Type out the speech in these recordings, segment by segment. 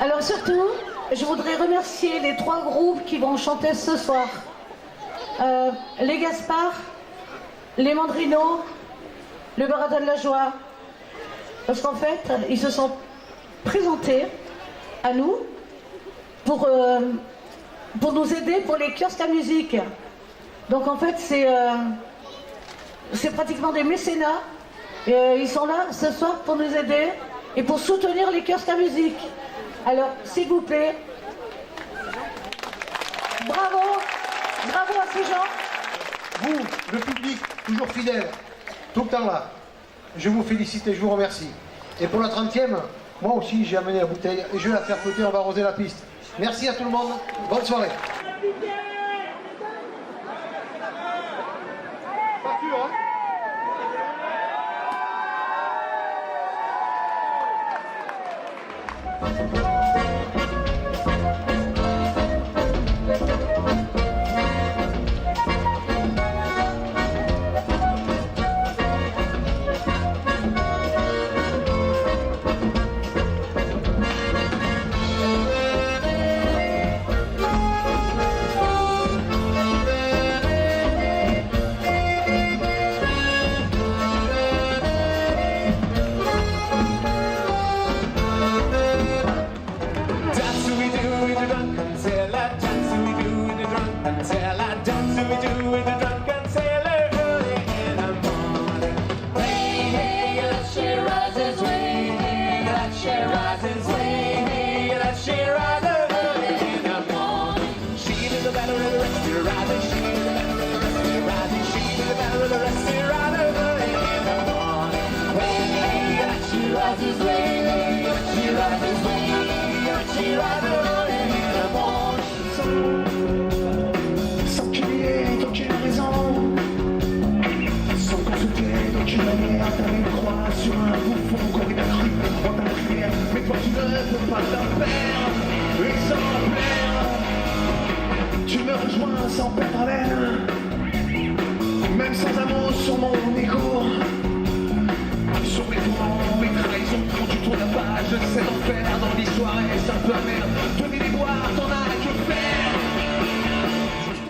Alors surtout, je voudrais remercier les 3 groupes qui vont chanter ce soir. Les Gaspard, les Mandrino, le Barada de la Joie. Parce qu'en fait, ils se sont présentés à nous pour nous aider pour les kiosques à musique. Donc en fait, c'est pratiquement des mécénats. Et, ils sont là ce soir pour nous aider et pour soutenir les kiosques à musique. Alors, s'il vous plaît, bravo, bravo à ces gens. Vous, le public, toujours fidèle, tout le temps là, je vous félicite et je vous remercie. Et pour la 30e, moi aussi j'ai amené la bouteille et je vais la faire flotter, on va arroser la piste. Merci à tout le monde, bonne soirée. Sans crier, d'aucune raison, sans consulter d'aucune manière, t'as une croix sur un bouffon qu'on est cru, on t'a crié, mais toi tu ne peux pas la faire, exemplaire. Tu me rejoins sans perdre haleine, même sans amour sur mon écho. Sur mes tourments, mes trahisons, quand tu tournes la page, c'est l'enfer dans l'histoire et c'est un peu amer. Tenez les boire, t'en as que faire.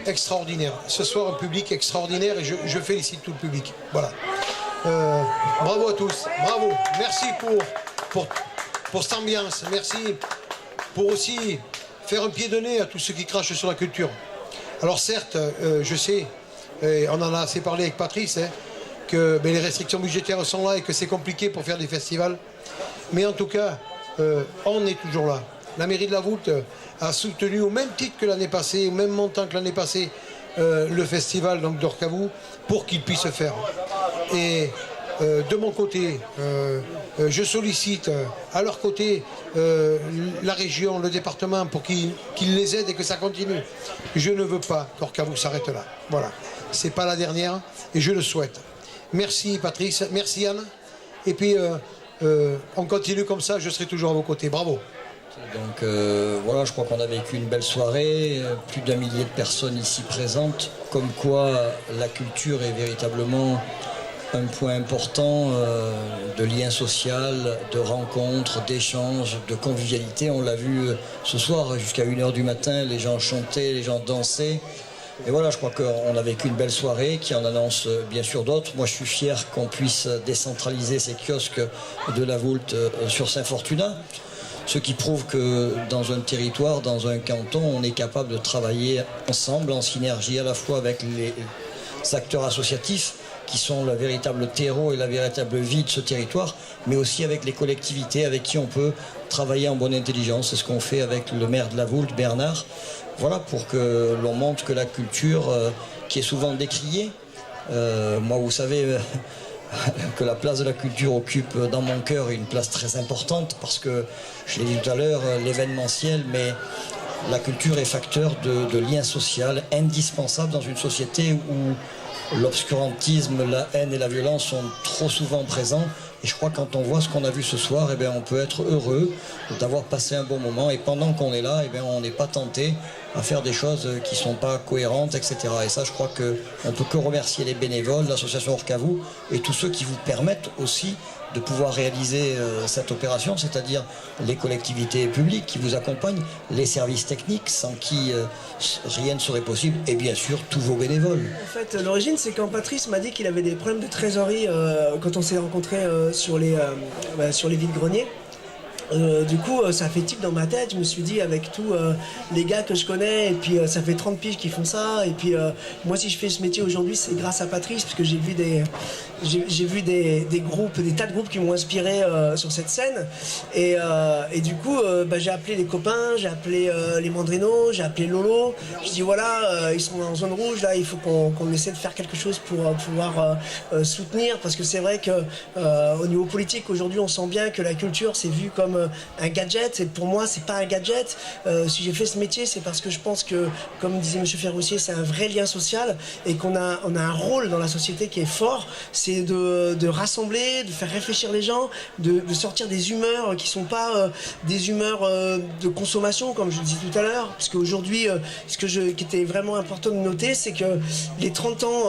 Extraordinaire. Ce soir, un public extraordinaire et je félicite tout le public. Voilà. Bravo à tous. Bravo. Merci pour cette ambiance. Merci pour aussi faire un pied de nez à tous ceux qui crachent sur la culture. Alors certes, je sais, et on en a assez parlé avec Patrice, hein, que les restrictions budgétaires sont là et que c'est compliqué pour faire des festivals. Mais en tout cas, on est toujours là. La mairie de la Voulte a soutenu au même titre que l'année passée, au même montant que l'année passée, le festival d'Orcavou pour qu'il puisse se faire. Et de mon côté, je sollicite à leur côté la région, le département pour qu'ils les aident et que ça continue. Je ne veux pas qu'Orcavou s'arrête là. Voilà. C'est pas la dernière et je le souhaite. Merci Patrice, merci Anne. Et puis on continue comme ça, je serai toujours à vos côtés. Bravo. Donc voilà, je crois qu'on a vécu une belle soirée, plus d'1 millier de personnes ici présentes, comme quoi la culture est véritablement un point important de lien social, de rencontres, d'échanges, de convivialité. On l'a vu ce soir, jusqu'à 1h du matin, les gens chantaient, les gens dansaient. Et voilà, je crois qu'on a vécu une belle soirée qui en annonce bien sûr d'autres. Moi, je suis fier qu'on puisse décentraliser ces kiosques de la Voulte sur Saint-Fortuna. Ce qui prouve que dans un territoire, dans un canton, on est capable de travailler ensemble, en synergie à la fois avec les acteurs associatifs qui sont le véritable terreau et la véritable vie de ce territoire, mais aussi avec les collectivités avec qui on peut travailler en bonne intelligence. C'est ce qu'on fait avec le maire de la Voulte, Bernard. Voilà, pour que l'on montre que la culture, qui est souvent décriée, moi vous savez que la place de la culture occupe dans mon cœur une place très importante parce que, je l'ai dit tout à l'heure, l'événementiel, mais la culture est facteur de lien social indispensable dans une société où l'obscurantisme, la haine et la violence sont trop souvent présents. Et je crois que quand on voit ce qu'on a vu ce soir, eh bien, on peut être heureux d'avoir passé un bon moment. Et pendant qu'on est là, eh bien, on n'est pas tenté à faire des choses qui ne sont pas cohérentes, etc. Et ça, je crois qu'on ne peut que remercier les bénévoles, l'association Orcavou et tous ceux qui vous permettent aussi de pouvoir réaliser cette opération, c'est-à-dire les collectivités publiques qui vous accompagnent, les services techniques sans qui rien ne serait possible, et bien sûr tous vos bénévoles. En fait, l'origine, c'est quand Patrice m'a dit qu'il avait des problèmes de trésorerie quand on s'est rencontrés sur les vides-greniers. Du coup, ça a fait tic dans ma tête. Je me suis dit, avec tous les gars que je connais, et puis ça fait 30 piges qui font ça, et puis moi, si je fais ce métier aujourd'hui, c'est grâce à Patrice, parce que j'ai vu des groupes, des tas de groupes qui m'ont inspiré sur cette scène. Et du coup, j'ai appelé les copains, j'ai appelé les Mandrinos, j'ai appelé Lolo. Je dis voilà, ils sont en zone rouge, là, il faut qu'on essaie de faire quelque chose pour pouvoir soutenir, parce que c'est vrai que au niveau politique, aujourd'hui, on sent bien que la culture, c'est vu comme un gadget, et pour moi c'est pas un gadget. Si j'ai fait ce métier, c'est parce que je pense que, comme disait M. Ferroussier, c'est un vrai lien social, et qu'on a un rôle dans la société qui est fort, c'est de rassembler, de faire réfléchir les gens, de sortir des humeurs qui sont pas des humeurs de consommation, comme je le disais tout à l'heure, parce qu'aujourd'hui, qui était vraiment important de noter, c'est que les 30 ans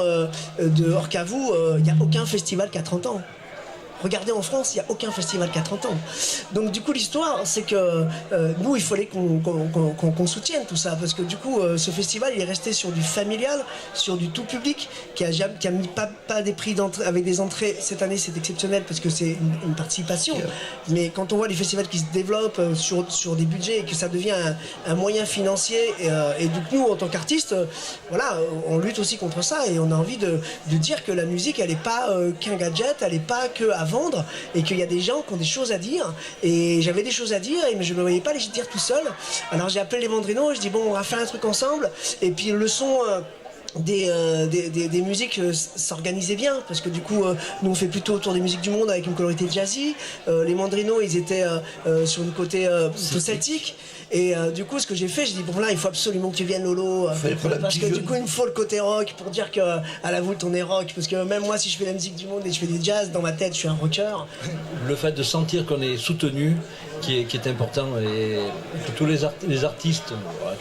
de Orcavou, il n'y a aucun festival qui a 30 ans. Regardez, en France, il n'y a aucun festival qui a 30 ans. Donc du coup, l'histoire, c'est que nous, il fallait qu'on soutienne tout ça, parce que du coup, ce festival, il est resté sur du familial, sur du tout public, qui a mis pas des prix avec des entrées. Cette année, c'est exceptionnel parce que c'est une participation. Mais quand on voit les festivals qui se développent sur des budgets, et que ça devient un moyen financier, et du coup, nous, en tant qu'artistes, voilà, on lutte aussi contre ça, et on a envie de dire que la musique, elle n'est pas qu'un gadget, elle n'est pas que à vendre, et qu'il y a des gens qui ont des choses à dire, et j'avais des choses à dire, mais je ne me voyais pas les dire tout seul. Alors j'ai appelé les Mandrinos, je dis bon, on va faire un truc ensemble, et puis le son des musiques s'organisaient bien, parce que du coup nous on fait plutôt autour des musiques du monde avec une colorité jazzy. Les Mandrinos, ils étaient sur le côté plutôt celtique. Et du coup, ce que j'ai fait, j'ai dit bon là, il faut absolument que tu viennes, Lolo, parce que du coup, il me faut le côté rock pour dire que à la voûte on est rock, parce que même moi, si je fais la musique du monde et je fais du jazz, dans ma tête, je suis un rocker. Le fait de sentir qu'on est soutenu, qui est important, et tous les artistes,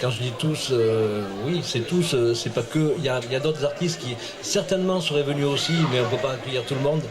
quand je dis tous, oui, c'est tous, c'est pas que, il y a d'autres artistes qui certainement seraient venus aussi, mais on peut pas accueillir tout le monde.